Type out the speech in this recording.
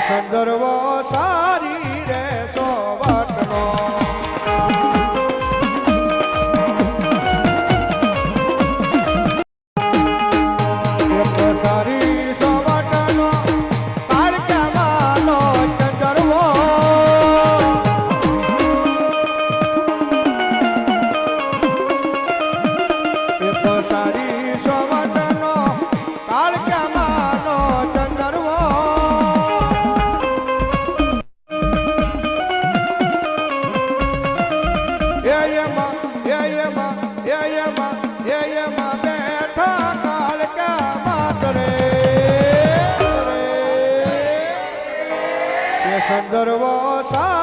સંદર્ભો સારી રે સોવટનો સારી સોવટનો કાળકામાંનો સંદર્ભો સારી સોવટનો કાળકામાંનો સંદર્ભો બેઠા કાળકા માતરે સંદર્ભો સા